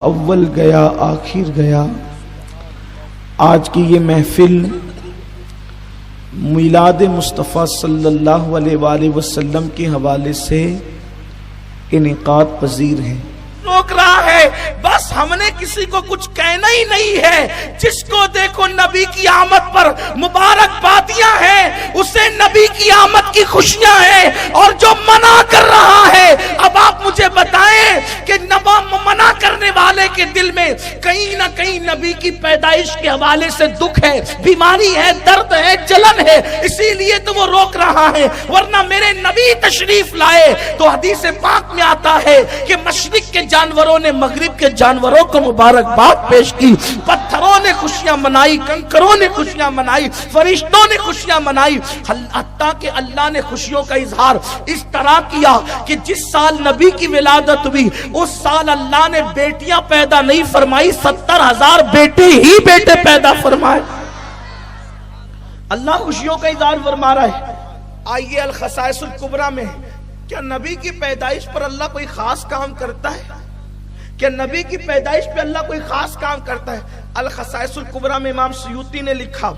اول گیا آخر گیا۔ آج کی یہ محفل میلاد مصطفیٰ صلی اللہ علیہ وآلہ وسلم کے حوالے سے انعقاد پذیر ہے۔ روک رہا ہے بس ہم نے کسی کو کچھ کہنا ہی نہیں ہے۔ جس کو دیکھو نبی کی آمد پر مبارکبادیاں ہیں، اسے نبی کی آمد کی خوشیاں ہیں، اور جو منع کر رہا ہے، اب آپ مجھے بتائیں کہ منع کرنے والے کے دل میں کہیں نہ کہیں نبی کی پیدائش کے حوالے سے دکھ ہے، بیماری ہے، درد ہے، جلن ہے، اسی لیے تو وہ روک رہا ہے۔ ورنہ میرے نبی تشریف لائے تو حدیث پاک میں آتا ہے کہ مشرق کے جانوروں نے مغرب کے جانوروں کو مبارکباد پیش کی، پتھروں نے خوشیاں منائی، کنکروں نے خوشیاں منائی، فرشتوں نے خوشیاں منائی، حتیٰ کہ اللہ نے خوشیوں کا اظہار اس طرح کیا کہ جس سال نبی کی ولادت ہوئی اس سال اللہ نے بیٹیاں پیدا نہیں فرمائی، 70,000 بیٹے ہی بیٹے پیدا فرمائے۔ اللہ خوشیوں کا اظہار فرما رہا ہے۔ آئیے الخصائص الکبریٰ میں، کیا نبی کی پیدائش پر اللہ کوئی خاص کام کرتا ہے؟ کیا نبی کی پیدائش پہ اللہ کوئی خاص کام کرتا ہے؟ الخصائص الکبریٰ میں امام سیوطی نے لکھا،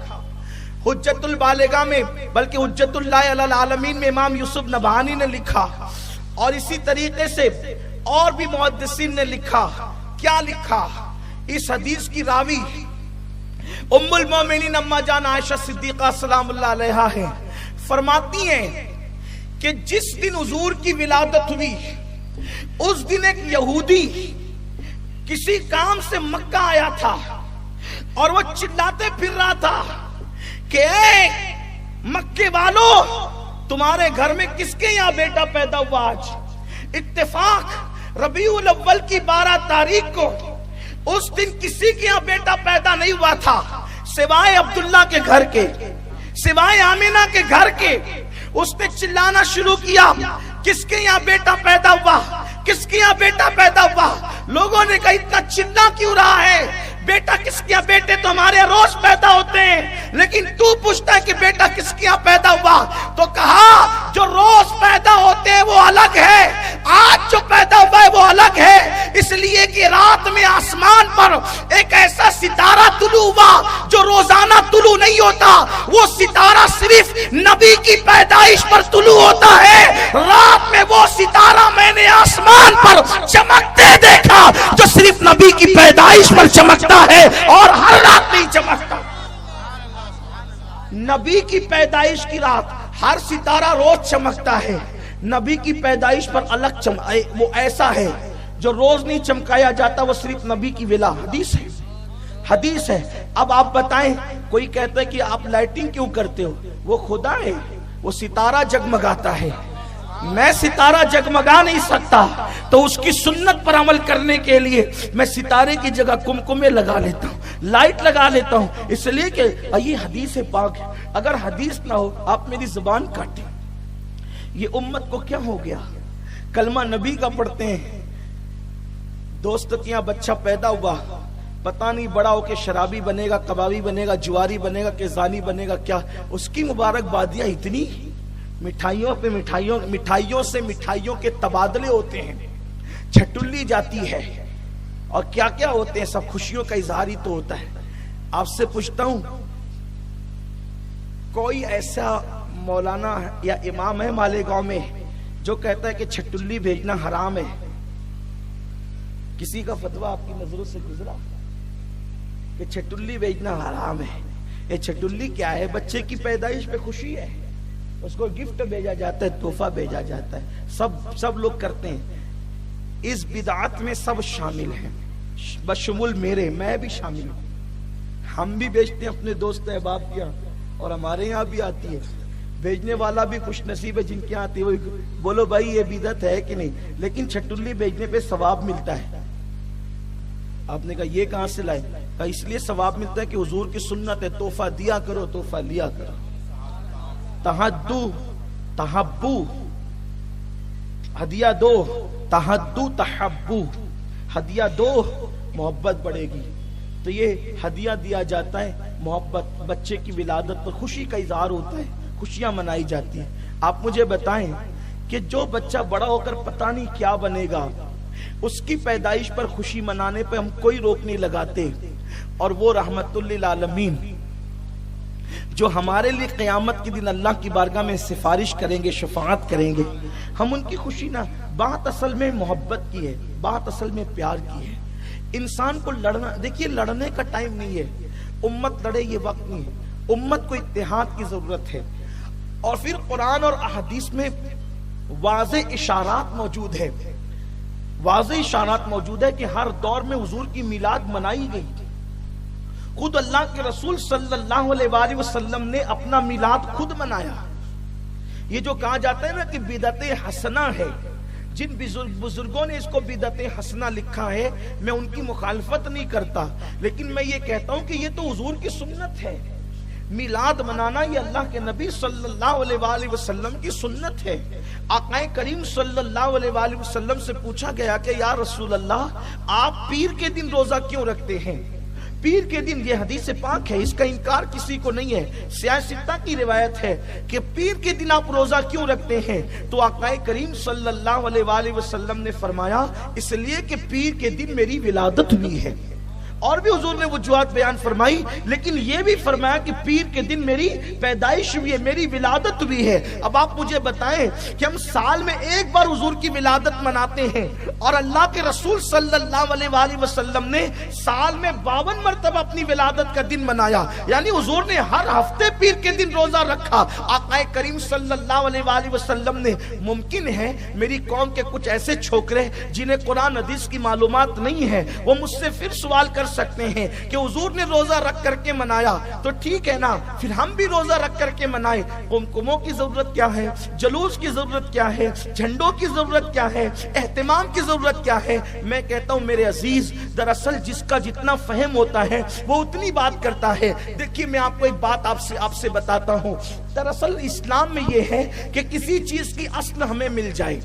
حجت البالغہ میں بلکہ حجت اللہ علی العالمین میں امام یوسف نبہانی نے لکھا، اور اسی طریقے سے اور بھی محدثین نے لکھا۔ کیا لکھا؟ اس حدیث کی راوی ام المومنین اما جان عائشہ صدیقہ سلام اللہ علیہا ہے، فرماتی ہیں کہ جس دن حضور کی ولادت ہوئی اس دن ایک یہودی کسی کام سے مکہ آیا تھا، اور وہ چلاتے پھر رہا تھا کہ اے مکے والوں، تمہارے گھر میں کس کے یہاں بیٹا پیدا ہوا؟ آج اتفاق ربیع الاول کی 12 تاریخ کو اس دن کسی کے یہاں بیٹا پیدا نہیں ہوا تھا سوائے عبداللہ کے گھر کے، سوائے آمینہ کے گھر کے۔ اس نے چلانا شروع کیا، کس کے یہاں بیٹا پیدا ہوا، کس کے یہاں بیٹا پیدا ہوا؟ لوگوں نے کہا اتنا چلا کیوں رہا ہے؟ بیٹا کس کے یہاں؟ بیٹے تو ہمارے روز پیدا ہوتے ہیں، لیکن تو پوچھتا ہے کہ بیٹا کس کے یہاں پیدا ہوا؟ تو کہا جو روز پیدا ہوتے ہیں وہ الگ ہے، آج جو پیدا ہوا ہے وہ الگ ہے، اس لیے کہ رات میں آسمان پر ایک ایسا ستارہ طلوع ہوا جو روزانہ طلوع نہیں ہوتا، وہ ستارہ صرف نبی کی پیدائش پر طلوع ہوتا ہے۔ رات میں وہ ستارہ میں نے آسمان پر چمکتے دیکھا جو صرف نبی کی پیدائش پر چمکتا ہے اور ہر رات نہیں چمکتا۔ نبی کی پیدائش کی رات ہر ستارہ روز چمکتا ہے، نبی کی پیدائش پر الگ وہ ایسا ہے جو روز نہیں چمکایا جاتا، وہ صرف نبی کی ولا۔ حدیث ہے، حدیث ہے۔ اب آپ بتائیں، کوئی کہتا ہے کہ آپ لائٹنگ کیوں کرتے ہو؟ وہ خدا ہے، وہ ستارہ جگمگاتا ہے، میں ستارہ جگمگا نہیں سکتا، تو اس کی سنت پر عمل کرنے کے لیے میں ستارے کی جگہ کمکمے لگا لیتا ہوں، لائٹ لگا لیتا ہوں، اس لیے کہ یہ حدیث پاک ہے۔ اگر حدیث نہ ہو آپ میری زبان کاٹیں۔ یہ امت کو کیا ہو گیا؟ کلمہ نبی کا پڑھتے ہیں، دوست کے یہاں بچہ پیدا ہوا، پتہ نہیں بڑا ہو کے شرابی بنے گا، کبابی بنے گا، جواری بنے گا کہ زانی بنے گا، کیا اس کی مبارکبادیاں اتنی، مٹھائیوں پہ مٹھائیوں سے مٹھائیوں کے تبادلے ہوتے ہیں، چھٹلی جاتی ہے، اور کیا کیا ہوتے ہیں، سب خوشیوں کا اظہار ہی تو ہوتا ہے۔ آپ سے پوچھتا ہوں، کوئی ایسا مولانا یا امام ہے مالیگاؤں میں جو کہتا ہے کہ چھٹلی بھیجنا حرام ہے؟ کسی کا فتویٰ آپ کی نظروں سے گزرا کہ چھٹلی بھیجنا حرام ہے؟ یہ چھٹلی کیا ہے؟ بچے کی پیدائش پہ خوشی ہے، اس کو گفٹ بھیجا جاتا ہے، تحفہ بھیجا جاتا ہے، سب لوگ کرتے ہیں۔ اس بدعت میں سب شامل ہیں، بشمول میرے، میں بھی شامل ہوں۔ ہم بھی بیچتے ہیں اپنے دوست احباب کے یہاں، اور ہمارے یہاں بھی آتی ہے، بھیجنے والا بھی خوش نصیب ہے جن کے یہاں آتی ہے، وہ بولو بھائی یہ بدعت ہے کہ نہیں؟ لیکن چھٹلی بھیجنے پہ ثواب ملتا ہے۔ آپ نے کہا یہ کہاں سے لائے؟ کہا اس لیے ثواب ملتا ہے کہ حضور کی سنت ہے، تحفہ دیا کرو، تحفہ لیا کرو، تہدو تحبو، ہدیہ دو، تہدو تحبو، ہدیہ دو محبت بڑھے گی۔ تو یہ ہدیہ دیا جاتا ہے، محبت، بچے کی ولادت پر خوشی کا اظہار ہوتا ہے، خوشیاں منائی جاتی ہیں۔ آپ مجھے بتائیں کہ جو بچہ بڑا ہو کر پتہ نہیں کیا بنے گا، اس کی پیدائش پر خوشی منانے پہ ہم کوئی روک نہیں لگاتے، اور وہ رحمت للعالمین جو ہمارے لیے قیامت کے دن اللہ کی بارگاہ میں سفارش کریں گے، شفاعت کریں گے، ہم ان کی خوشی نہ، بات اصل میں محبت کی ہے، بات اصل میں پیار کی ہے۔ انسان کو لڑنا، دیکھیے لڑنے کا ٹائم نہیں ہے، امت لڑے یہ وقت نہیں ہے، امت کو اتحاد کی ضرورت ہے۔ اور پھر قرآن اور احادیث میں واضح اشارات موجود ہے، واضح اشارات موجود ہے کہ ہر دور میں حضور کی میلاد منائی گئی۔ خود اللہ کے رسول صلی اللہ علیہ وآلہ وسلم نے اپنا میلاد خود منایا۔ یہ جو کہا جاتا ہے نا کہ بدعت حسنہ ہے، جن بزرگوں نے اس کو بدعت حسنہ لکھا ہے، میں ان کی مخالفت نہیں کرتا، لیکن میں یہ کہتا ہوں کہ یہ تو حضور کی سنت ہے۔ میلاد منانا یہ اللہ کے نبی صلی اللہ علیہ وآلہ وسلم کی سنت ہے۔ آقا کریم صلی اللہ علیہ وآلہ وسلم سے پوچھا گیا کہ یا رسول اللہ، آپ پیر کے دن روزہ کیوں رکھتے ہیں؟ پیر کے دن، یہ حدیث پاک ہے، اس کا انکار کسی کو نہیں ہے، سیاہ ستہ کی روایت ہے کہ پیر کے دن آپ روزہ کیوں رکھتے ہیں؟ تو آقا کریم صلی اللہ علیہ وآلہ وسلم نے فرمایا اس لیے کہ پیر کے دن میری ولادت ہوئی ہے۔ اور بھی حضور نے وجوہات بیان فرمائی، لیکن یہ بھی فرمایا کہ پیر کے دن میری پیدائش ہوئی ہے، میری ولادت ہوئی ہے۔ اب آپ مجھے بتائیں کہ ہم سال میں ایک بار حضور کی ولادت مناتے ہیں، اور اللہ کے رسول صلی اللہ علیہ وآلہ وسلم نے سال میں 52 مرتبہ اپنی ولادت کا دن منایا، یعنی حضور نے ہر ہفتے پیر کے دن روزہ رکھا۔ آقا کریم صلی اللہ علیہ وآلہ وسلم نے، ممکن ہے میری قوم کے کچھ ایسے چھوکرے جنہیں قرآن حدیث کی معلومات نہیں ہے، وہ مجھ سے پھر سوال کر سکتے ہیں کہ حضور نے روزہ رکھ کر کے منایا تو ٹھیک ہے نا، پھر ہم بھی روزہ رکھ کر کے منائیں۔ قمقموں کی ضرورت کیا ہے؟ جلوس کی ضرورت کیا ہے؟ جھنڈوں کی ضرورت کیا ہے؟ اہتمام کی ضرورت کیا ہے؟ میں کہتا ہوں میرے عزیز، دراصل جس کا جتنا فہم ہوتا ہے وہ اتنی بات کرتا ہے۔ دیکھیے میں آپ کو ایک بات آپ سے بتاتا ہوں، دراصل اسلام میں یہ ہے کہ کسی چیز کی اصل ہمیں مل جائے،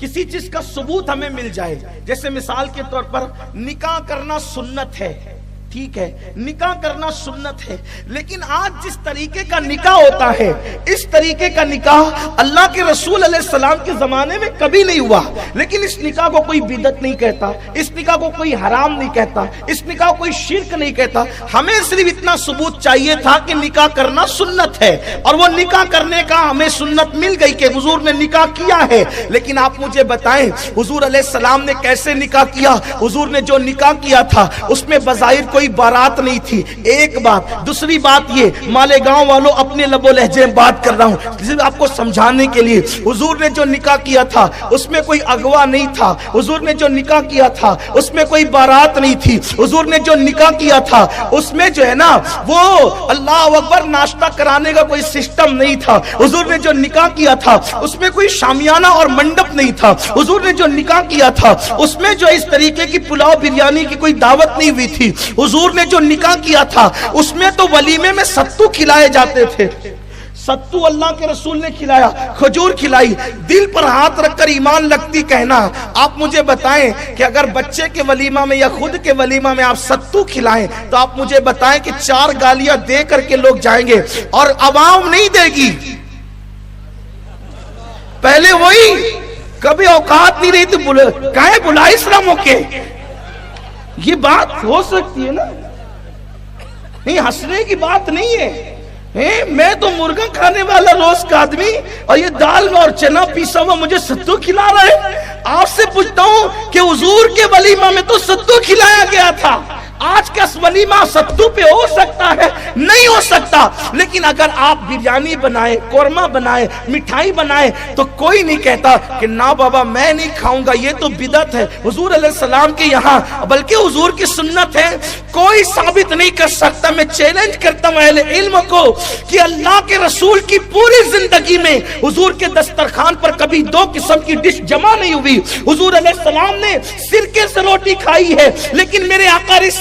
کسی چیز کا ثبوت ہمیں مل جائے۔ جیسے مثال کے طور پر نکاح کرنا سنت ہے، ٹھیک ہے، نکاح کرنا سنت ہے، لیکن آج جس طریقے کا نکاح ہوتا ہے، اس طریقے کا نکاح اللہ کے رسول علیہ السلام کے زمانے میں کبھی نہیں ہوا۔ لیکن اس نکاح کو کوئی بدعت نہیں کہتا، اس نکاح کو کوئی حرام نہیں کہتا، اس نکاح کو کوئی شرک نہیں کہتا۔ ہمیں صرف اتنا ثبوت چاہیے تھا کہ نکاح کرنا سنت ہے، اور وہ نکاح کرنے کا ہمیں سنت مل گئی کہ حضور نے نکاح کیا ہے۔ لیکن آپ مجھے بتائیں حضور علیہ السلام نے کیسے نکاح کیا؟ حضور نے جو نکاح کیا تھا اس میں بظاہر کوئی بارات نہیں تھی، ایک بات۔ دوسری بات یہ، مالیگاؤں والوں اپنے لب و لہجے میں بات کر رہا ہوں آپ کو سمجھانے کے لیے، حضور نے جو نکاح کیا تھا اس میں کوئی اغوا نہیں تھا، حضور نے جو نکاح کیا تھا اس میں کوئی بارات نہیں تھی، حضور نے جو نکاح کیا تھا اس میں جو ہے نا وہ اللہ اکبر ناشتہ کرانے کا کوئی سسٹم نہیں تھا، حضور نے جو نکاح کیا تھا اس میں کوئی شامیانہ اور منڈپ نہیں تھا، حضور نے جو نکاح کیا تھا اس میں جو اس طریقے کی پلاؤ بریانی کی کوئی دعوت نہیں ہوئی تھی، حضور نے جو نکاح کیا تھا اس میں تو ولیمے میں ستو کھلائے جاتے تھے۔ ستو اللہ کے رسول نے کھلایا، کھجور کھلائی۔ دل پر ہاتھ رکھ کر ایمان لگتی کہنا، آپ مجھے بتائیں کہ اگر بچے کے ولیمہ میں یا خود کے ولیمہ میں آپ ستو کھلائیں تو آپ مجھے بتائیں کہ 4 گالیاں دے کر کے لوگ جائیں گے، اور عوام نہیں دے گی۔ پہلے وہی کبھی اوقات نہیں رہی تو کہیں بلائے اسلاموں کے، یہ بات ہو سکتی ہے نا؟ نہیں، ہنسنے کی بات نہیں ہے۔ میں تو مرغا کھانے والا روز کا آدمی، اور یہ دال اور چنا پیسا ہوا مجھے ستو کھلا رہا ہے۔ آپ سے پوچھتا ہوں کہ حضور کے ولیمہ میں تو ستو کھلایا گیا تھا، آج کا ولیمہ ستو پہ ہو سکتا ہے؟ نہیں ہو سکتا۔ لیکن اگر آپ بریانی بنائے، قورمہ بنائے، مٹھائی بنائے تو کوئی نہیں کہتا کہ نا بابا میں نہیں کھاؤں گا، یہ تو بدعت ہے حضور علیہ السلام کے یہاں، بلکہ حضور کی سنت ہے۔ کوئی ثابت نہیں کر سکتا۔ میں چیلنج کرتا ہوں اہل علم کو کہ اللہ کے رسول کی پوری زندگی میں حضور کے دسترخوان پر کبھی 2 قسم کی ڈش جمع نہیں ہوئی۔ حضور علیہ السلام نے سرکے سے روٹی کھائی ہے، لیکن میرے آقا علیہ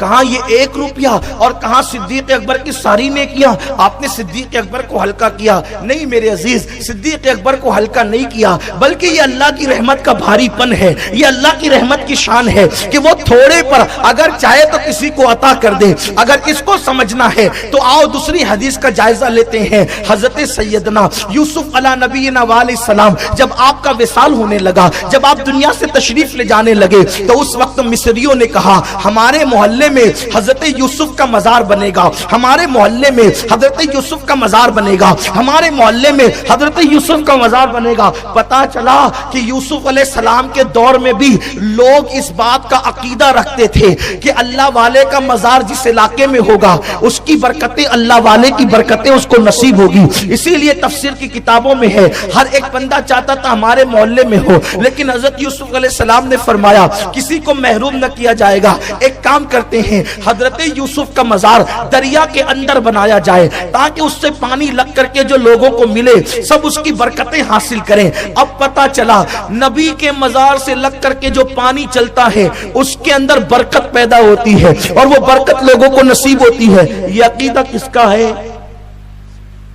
کہاں یہ 1 روپیہ اور کہاں صدیق اکبر کی ساری نیکیاں. آپ نے صدیق اکبر کو ہلکا کیا. نہیں میرے عزیز, صدیق اکبر کو ہلکا نہیں کیا, بلکہ یہ اللہ کی رحمت کا بھاری پن ہے, یہ اللہ کی رحمت کی شان ہے کہ وہ تھوڑے پر اگر چاہے تو کسی کو عطا کر دے. اگر اس کو سمجھنا ہے تو آؤ دوسری حدیث کا جائزہ لیتے ہیں. حضرت سیدنا یوسف علیہ نبینا علیہ السلام جب آپ کا وصال ہونے لگا, جب آپ دنیا سے تشریف لے جانے لگے, تو اس وقت مصریوں نے کہا ہمارے محلے میں حضرت یوسف کا مزار بنے گا, ہمارے محلے میں حضرت یوسف کا مزار بنے گا, ہمارے محلے میں حضرت یوسف کا مزار بنے گا. پتا چلا کہ یوسف علیہ السلام کے دور میں بھی لوگ اس بات کا عقیدہ رکھتے تھے کہ اللہ والے کا مزار جس علاقے میں ہوگا اس کی برکتیں, اللہ والے کی برکتیں اس کو نصیب ہوگی. اسی لیے تفسیر کی کتابوں میں ہے ہر ایک بندہ چاہتا تھا ہمارے محلے میں ہو, لیکن حضرت یوسف علیہ السلام نے فرمایا کسی کو محروم نہ کیا جائے گا. ایک کام کرتے ہیں, حضرت یوسف کا مزار دریا کے اندر بنایا جائے تاکہ اس سے پانی لگ کر کے جو لوگوں کو ملے سب اس کی برکتیں حاصل کریں. اب پتا چلا نبی کے مزار سے لگ کر کے جو پانی چلتا ہے اس کے اندر برکت پیدا ہوتی ہے اور وہ برکت لوگوں کو نصیب ہوتی ہے. یہ عقیدہ کس کا ہے؟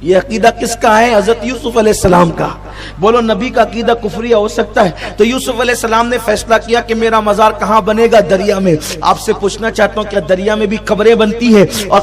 یہ عقیدہ کس کا ہے؟ حضرت یوسف علیہ السلام کا. بولو نبی کا عقیدہ کفریہ ہو سکتا ہے؟ تو یوسف علیہ السلام نے فیصلہ کیا کہ میرا مزار کہاں بنے گا؟ دریا میں. آپ سے پوچھنا چاہتا ہوں کیا دریا میں بھی قبریں بنتی ہے؟ اور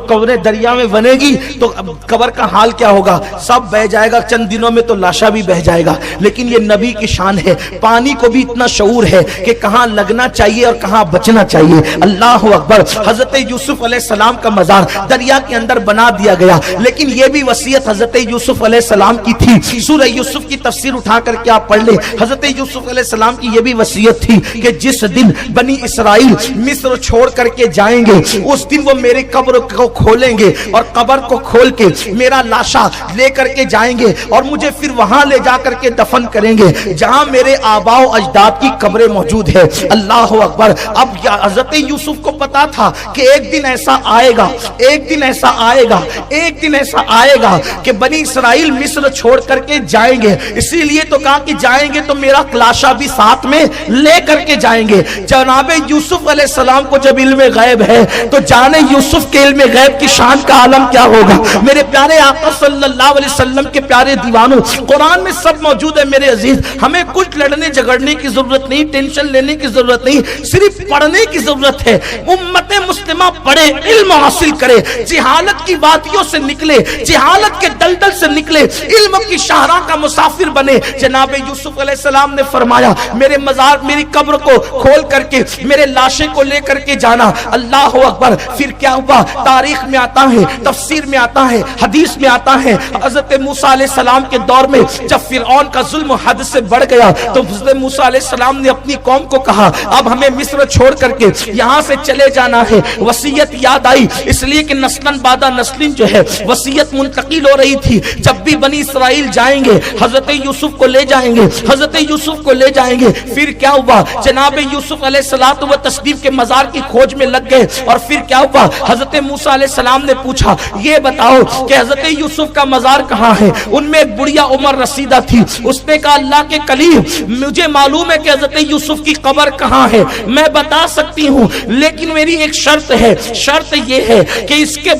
قبریں دریا میں بنے گی تو قبر کا حال کیا ہوگا؟ سب بہ جائے گا, چند دنوں میں تو لاشا بھی بہ جائے گا. لیکن یہ نبی کی شان ہے, پانی کو بھی اتنا شعور ہے کہ کہاں لگنا چاہیے اور کہاں بچنا چاہیے. اللہ اکبر. حضرت یوسف علیہ السلام کا مزار دریا کے اندر بنا دیا گیا. لیکن یہ بھی وصیت حضرت یوسف علیہ السلام کی تھی. سورہ یوسف کی تفسیر اٹھا کر کے آپ پڑھ لیں. حضرت یوسف علیہ السلام کی یہ بھی وصیت تھی کہ جس دن بنی اسرائیل مصر چھوڑ کر کے جائیں گے اس دن وہ میرے قبر کو کھولیں گے اور قبر کو کھول کے میرا لاشا لے کر کے جائیں گے اور مجھے پھر وہاں لے جا کر کے دفن کریں گے جہاں میرے آباء و اجداد کی قبریں موجود ہے. اللہ اکبر. اب حضرت یوسف کو پتا تھا کہ ایک دن ایسا آئے گا, ایک دن ایسا آئے گا, ایک دن ایسا آئے گا کہ بنی اسرائیل مصر چھوڑ کر کے جائیں گے. اسی لیے تو کہا کہ جائیں گے تو میرا لاشا بھی ساتھ میں لے کر کے جائیں گے. جناب یوسف علیہ السلام کو جب علم غیب ہے تو جانے یوسف کے علم غیب کی شان کا عالم کیا ہوگا. میرے پیارے آقا صلی اللہ علیہ وسلم کے پیارے دیوانوں, قرآن میں سب موجود ہے میرے عزیز. ہمیں کچھ لڑنے جھگڑنے کی ضرورت نہیں, ٹینشن لینے کی ضرورت نہیں, صرف پڑھنے کی ضرورت ہے. امت مسلمہ پڑھے, علم حاصل کرے, جہالت کی وادیوں سے نکلے, جہالت کے دلدل سے نکلے, علم کی شاہراہ کا مسافر بنے. جناب یوسف علیہ السلام نے فرمایا میرے مزار, میری قبر کو کھول کر کے میرے لاشے کو لے کر کے جانا. اللہ اکبر. پھر کیا ہوا؟ تاریخ میں آتا ہے, تفسیر میں آتا ہے, حدیث میں آتا ہے, حضرت موسیٰ علیہ السلام کے دور میں جب فرعون کا ظلم حد سے بڑھ گیا تو حضرت موسیٰ علیہ السلام نے اپنی قوم کو کہا اب ہمیں مصر چھوڑ کر کے یہاں سے چلے جانا ہے. وصیت یاد آئی اس لیے کہ نسلاً بعد نسلیں جو ہے وصیت منتقل ہو رہی تھی. جب بھی بنی اسرائیل جائیں گے حضرت یوسف کو لے جائیں گے, حضرت یوسف کو لے جائیں گے. پھر کیا ہوا؟ جناب یوسف علیہ الصلوۃ والتسلیم کے مزار کی کھوج میں لگ گئے. اور پھر کیا ہوا؟ حضرت موسیٰ علیہ السلام نے پوچھا یہ بتاؤ کہ حضرت یوسف کا مزار کہاں ہے. ان میں ایک بڑھیا عمر رسیدہ تھی. اس نے کہا اللہ کے کلیم مجھے معلوم ہے کہ حضرت یوسف کی قبر کہاں ہے, میں بتا سکتی ہوں, لیکن میری ایک شرط ہے. شرط یہ ہے کہ اس کے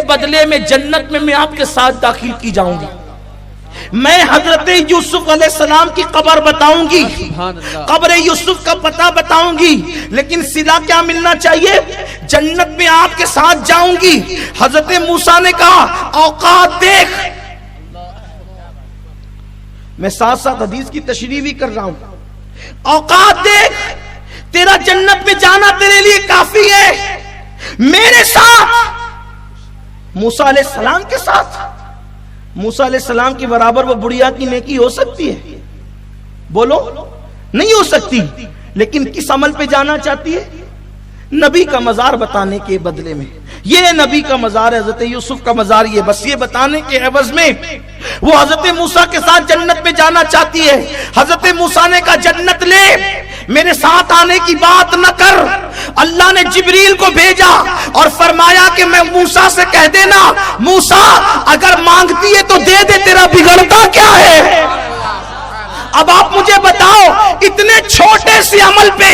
بدلے میں جنت میں آپ کے ساتھ داخل کی جاؤں گی. میں حضرت یوسف علیہ السلام کی قبر بتاؤں گی, قبر یوسف کا پتہ بتاؤں گی, لیکن صلہ کیا ملنا چاہیے؟ جنت میں آپ کے ساتھ جاؤں گی. حضرت موسیٰ نے کہا اوقات دیکھ. میں ساتھ ساتھ حدیث کی تشریح بھی کر رہا ہوں. اوقات دیکھ, تیرا جنت میں جانا تیرے لیے کافی ہے. میرے ساتھ, موسیٰ علیہ السلام کے ساتھ. موسیٰ علیہ السلام کے برابر وہ بڑھیا کی نیکی ہو سکتی ہے؟ بولو نہیں ہو سکتی. لیکن کس عمل پہ جانا چاہتی ہے؟ نبی کا مزار بتانے کے بدلے میں. یہ نبی کا مزار ہے, حضرت یوسف کا مزار, یہ بس یہ بتانے کے عوض میں وہ حضرت موسیٰ کے ساتھ جنت میں جانا چاہتی ہے. حضرت موسیٰ نے کہا جنت لے, میرے ساتھ آنے کی بات نہ کر. اللہ نے جبریل کو بھیجا اور فرمایا کہ میں موسیٰ سے کہہ دینا موسیٰ اگر مانگتی ہے تو دے دے, تیرا بگڑتا کیا ہے. اب آپ مجھے بتاؤ اتنے چھوٹے سے عمل پہ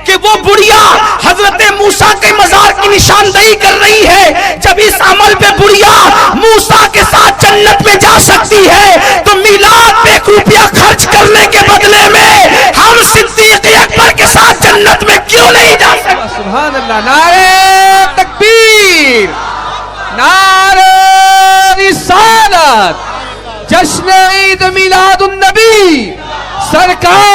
کہ وہ بڑھیا حضرت موسیٰ کے مزار کی نشاندہی کر رہی ہے، جب اس عمل پہ بڑھیا موسیٰ کے ساتھ جنت میں جا سکتی ہے تو میلاد پہ 1 روپیہ خرچ کرنے کے بدلے میں ہم صدیق اکبر کے ساتھ جنت میں کیوں نہیں جا سکتے؟ سبحان اللہ، نعرہ تکبیر، نعرہ رسالت، جشن عید میلاد النبی، سرکار